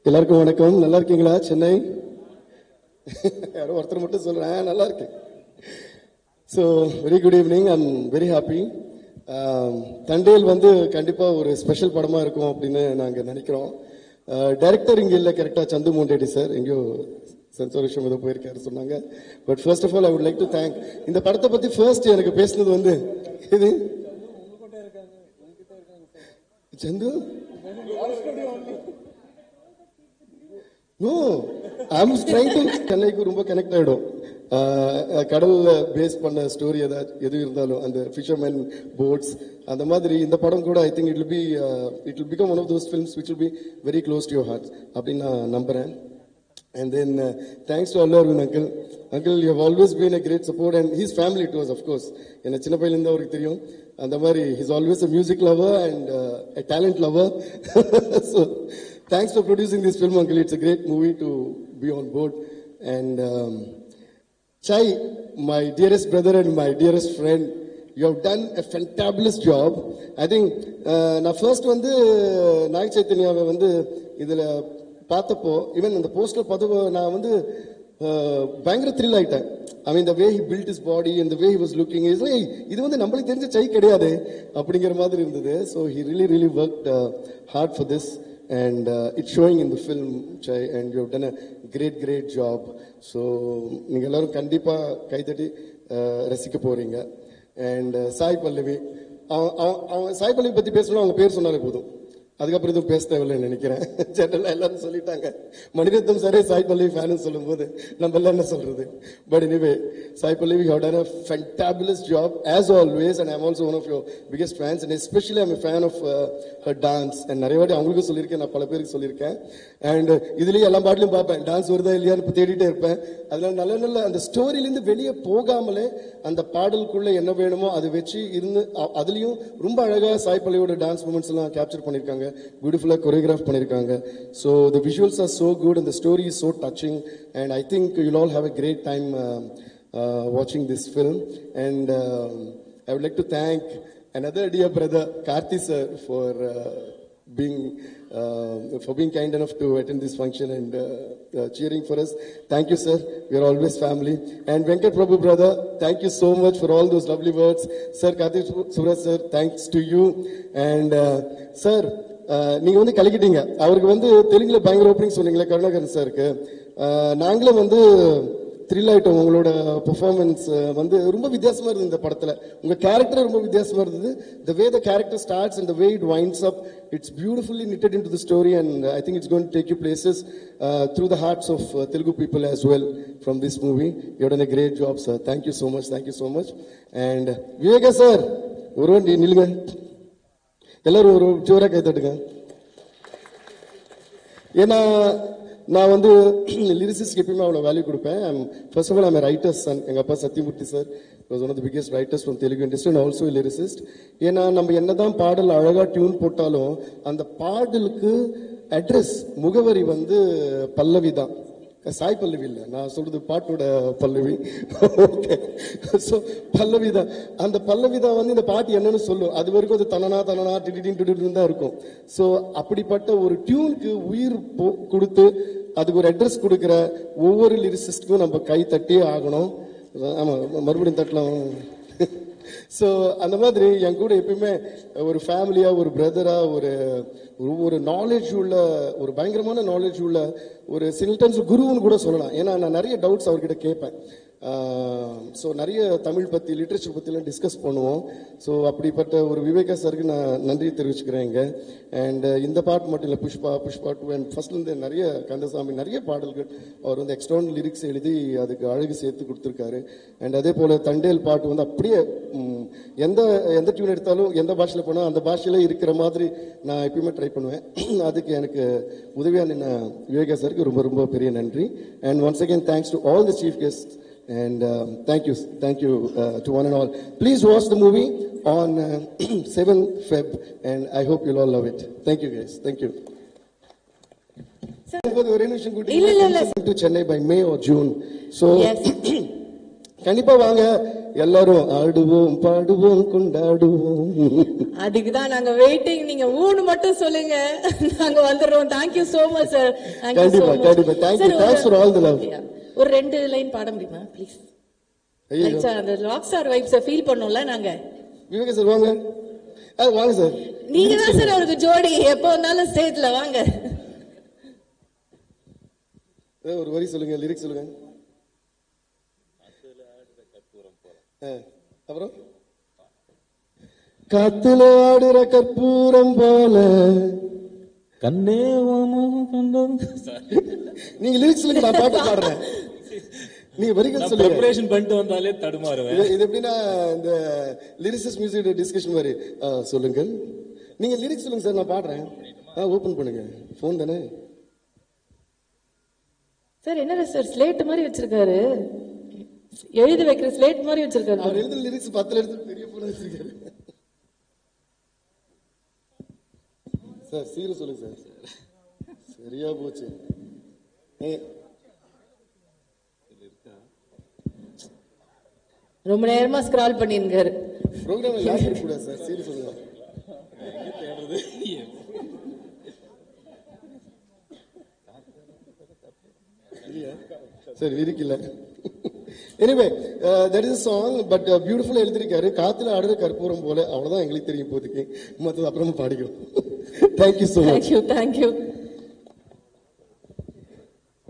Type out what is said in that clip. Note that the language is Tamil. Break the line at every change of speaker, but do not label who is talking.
எல்லாருக்கும் வணக்கம். நல்லா இருக்கீங்களா? சென்னை யாரோ ஒருத்தர் மட்டும் சொல்றேன் நல்லா இருக்கு. So very good evening. I'm very happy. Thandel வந்து கண்டிப்பாக ஒரு ஸ்பெஷல் படமாக இருக்கும் அப்படின்னு நாங்கள் நினைக்கிறோம். டைரக்டர் இங்கே இல்லை, கரெக்டாக சந்து மோண்டேடி சார் எங்கேயோ சென்சார் விஷயம் ஏதோ போயிருக்காரு சொன்னாங்க. But first of all I would like to thank. இந்த படத்தை பற்றி ஃபர்ஸ்ட் எனக்கு பேசுனது வந்து இது சந்து. நோ, ஐம் ட்ரைங் டு சென்னைக்கு ரொம்ப கனெக்ட் ஆகிடும். கடல்ல பேஸ் பண்ண ஸ்டோரி ஏதாச்சும் எது இருந்தாலும் அந்த ஃபிஷர்மேன் போட்ஸ் அந்த மாதிரி இந்த படம் கூட I think it will become one of those films which will be very close to your heart அப்படின்னு நான் நம்புறேன். And then thanks to Allu Arvind uncle. Uncle, you have always been a great support and his family to us, of course. என்ன சின்ன பையில இருந்து அவருக்கு தெரியும். அந்த மாதிரி he's always a music lover and a talent lover. So thanks for producing this film, uncle. It's a great movie to be on board. And Chai, my dearest brother and my dearest friend, you have done a fantabulous job. I think நான் ஃபர்ஸ்ட் வந்து நாய் சைத்தன்யாவை வந்து இதில் பார்த்தப்போ, ஈவன் அந்த போஸ்டர் பார்த்தப்போ நான் வந்து பயங்கர த்ரில் ஆயிட்டேன். I mean the way he built his body and the way he was looking is like இது வந்து நம்மளுக்கு தெரிஞ்ச சை கிடையாது அப்படிங்கிற மாதிரி இருந்தது. So he really worked hard for this and it's showing in the film, Chai, and you have done a great job. So நீங்க எல்லாரும் கண்டிப்பா கைதட்டி ரசிக்க போறீங்க. And சாய் பல்லவி, சாய் பல்லவி பத்தி பேசணும், அவங்க பேர் சொன்னாலே போதும், அதுக்கப்புறம் எதுவும் பேச தேவையில்லைன்னு நினைக்கிறேன். ஜெனரலாக எல்லாரும் சொல்லிட்டாங்க. மணிரத்னம் சாரே சாய் பல்லவி ஃபேனு சொல்லும் போது நம்ம எல்லாம் என்ன சொல்றது? But anyway, Sai Pallavi have done a fantabulous job as always and I am also one of your biggest fans and especially I'm fan of her dance. அண்ட் நிறைய வாட்டி அவங்களுக்கும் சொல்லியிருக்கேன், நான் பல பேருக்கு சொல்லியிருக்கேன். அண்ட் இதுலேயும் எல்லா பாட்டிலும் பார்ப்பேன், டான்ஸ் வருதா இல்லையான்னு இப்போ தேடிட்டே இருப்பேன். அதனால நல்ல அந்த ஸ்டோரியிலேருந்து வெளியே போகாமலே அந்த பாடலுக்குள்ளே என்ன வேணுமோ அதை வச்சு இருந்து அதுலேயும் ரொம்ப அழகாக சாய் பல்லவியோட டான்ஸ் மூமெண்ட்ஸ் எல்லாம் கேப்சர் பண்ணியிருக்காங்க. Beautifully choreographed பண்ணிருக்காங்க. So the visuals are so good and the story is so touching and I think you'll all have a great time watching this film. And I would like to thank another dear brother Karthi sir for being kind enough to attend this function and cheering for us. Thank you sir, we are always family. And Venkat Prabhu brother, thank you so much for all those lovely words. Sir Karthi Suraj sir, thanks to you. And sir, நீங்க வந்து கலக்கிட்டீங்க. அவருக்கு வந்து தெலுங்குல பயங்கர ஓப்பனிங் சொன்னீங்களே கருணாகரன் சாருக்கு, நாங்களும் வந்து த்ரில் ஆயிட்டோம். உங்களோட பெர்ஃபார்மன்ஸ் வந்து ரொம்ப வித்தியாசமா இருந்தது இந்த படத்துல. உங்க கேரக்டர் ரொம்ப வித்தியாசமா இருந்தது. The way the character starts and the way it winds up, it's beautifully knitted into the story and I think it's going to take you places through the hearts of Telugu people as well from this movie. You have done a great job sir. Thank you so much. And Viveka sir, ஒரு நில்லுங்க, எல்லாரும் ஒரு ஜோரா கை தட்டுங்க. ஏன்னா நான் வந்து லிரிசிஸ்ட்க்கு எப்பயுமே அவ்வளோ வேல்யூ கொடுப்பேன். First of all I'm writer's son. எங்கள் அப்பா Sathyamurthy sir was one of the biggest writers from Telugu industry and also lyricist. ஏன்னா நம்ம என்னதான் பாடல் அழகாக டியூன் போட்டாலும் அந்த பாடலுக்கு அட்ரஸ் முகவரி வந்து பல்லவி தான். சாய் பல்லவி இல்லை, நான் சொல்றது பாட்டோட பல்லவி. ஓகே, ஸோ பல்லவி தான். அந்த பல்லவி தான் வந்து இந்த பாட்டு என்னன்னு சொல்லும். அது வரைக்கும் அது தனனா டிடின்னு தான் இருக்கும். ஸோ அப்படிப்பட்ட ஒரு டியூனுக்கு உயிர் கொடுத்து அதுக்கு ஒரு அட்ரஸ் கொடுக்குற ஒவ்வொரு லிரிசிஸ்டுக்கும் நம்ம கை தட்டியே ஆகணும். ஆமாம், மறுபடியும் தட்டலாம். ஸோ அந்த மாதிரி என் கூட எப்பயுமே ஒரு ஃபேமிலியா, ஒரு பிரதரா, ஒரு நாலேஜ் உள்ள, ஒரு பயங்கரமான நாலேஜ் உள்ள, ஒரு சில்டன்ஸ் குருன்னு கூட சொல்லலாம். ஏன்னா நான் நிறைய டவுட்ஸ் அவர்கிட்ட கேட்பேன். ஸோ நிறைய தமிழ் பற்றி, லிட்ரேச்சர் பற்றிலாம் டிஸ்கஸ் பண்ணுவோம். ஸோ அப்படிப்பட்ட ஒரு விவேகா சாருக்கு நான் நன்றி தெரிவிச்சுக்கிறேன் இங்கே. அண்ட் இந்த பாட்டு மட்டும் இல்லை, புஷ்பா 2 அண்ட் ஃபர்ஸ்ட்லேருந்து நிறைய கந்தசாமி நிறைய பாடல்கள் அவர் வந்து எக்ஸ்ட்ரான் லிரிக்ஸ் எழுதி அதுக்கு அழகு சேர்த்து கொடுத்துருக்காரு. அண்ட் அதே போல் தண்டேல் பாட்டு வந்து அப்படியே எந்த டியூன் எடுத்தாலும் எந்த பாஷையில் போனால் அந்த பாஷையில் இருக்கிற மாதிரி நான் எப்பயுமே ட்ரை பண்ணுவேன். அதுக்கு எனக்கு உதவியாக நின்ன விவேகா சாருக்கு ரொம்ப ரொம்ப பெரிய நன்றி. And once again thanks to all the chief guest. And thank you to one and all. Please watch the movie on 7th Feb and I hope you'll all love it. Thank you guys. Thank you. Sir, to Chennai by May or June. So yes. கண்டிப்பா வாங்க, எல்லாரும் ஆடுவோம் பாடுவோம் கொண்டாடுவோம்.
அதுக்குதான் நாங்க வெயிட்டிங். நீங்க ஊன்னு மட்டும் சொல்லுங்க, நாங்க வந்துடுறோம். Thank you so much sir.
கண்டிப்பா கண்டிப்பா. Thanks for all the love.
ஒரு 2 லைன் பாட முடியுமா ப்ளீஸ்? சார் அந்த ராக் ஸ்டார் வைப்ஸை ஃபீல் பண்ணோம்ல நாங்க.
விவேக சார் வாங்க. வாங்க சார்.
நீங்க தான் சார் அவருக்கு ஜோடி, எப்போ வந்தாலும் ஸ்டேஜ்ல வாங்க.
ஒரு வரி சொல்லுங்க, லிரிக்ஸ் சொல்லுங்க. அப்புறம் காத்துல ஆடுற கற்பூரம் போல
கண்ணே
நீங்க லிரிக்ஸ் சொல்லுங்க, நான் பாட்டு பாடுறேன். நீங்க வரிகள் சொல்லுங்க.
ப்ரிப்பரேஷன் பண்ணிட்டு வந்தாலே தடுமாறுவேன்.
இது எப்படின்னா இந்த லிரிக்ஸ் மியூசிக் டிஸ்கஷன் மாதிரி. சொல்லுங்க, நீங்க லிரிக்ஸ் சொல்லுங்க சார், நான் பாடுறேன். ஓபன் பண்ணுங்க, போன் தானே
சார். என்ன சார் ஸ்லேட் மாதிரி வச்சிருக்காரு, எழுதி வைக்கிற ஸ்லேட் மாதிரி வச்சிருக்காரு.
அவர் எழுதுற லிரிக்ஸ் 10 எழுத்து பெரிய போன் வச்சிருக்காரு சார். சீக்கிரம் சொல்லுங்க சார். சரியா போச்சு.
ரொம்ப நேரமா ஸ்க்ரால் பண்ணிருக்காரு.
ப்ரோக்ராம் லாஸ்ட் கூட சார். சீக்கிரம் சொல்லுங்க. சரி இருக்குல்ல. Anyway that is song, but பியூட்டிஃபுல்லா எழுதிருக்காரு. காத்துல ஆடுற கற்பூரம் போல, அவ்வளவுதான் எங்களுக்கு தெரியும் இப்போதைக்கு. மற்றது அப்புறமா பாடிக்கிறோம். Thank you so much.
தேங்க்யூ.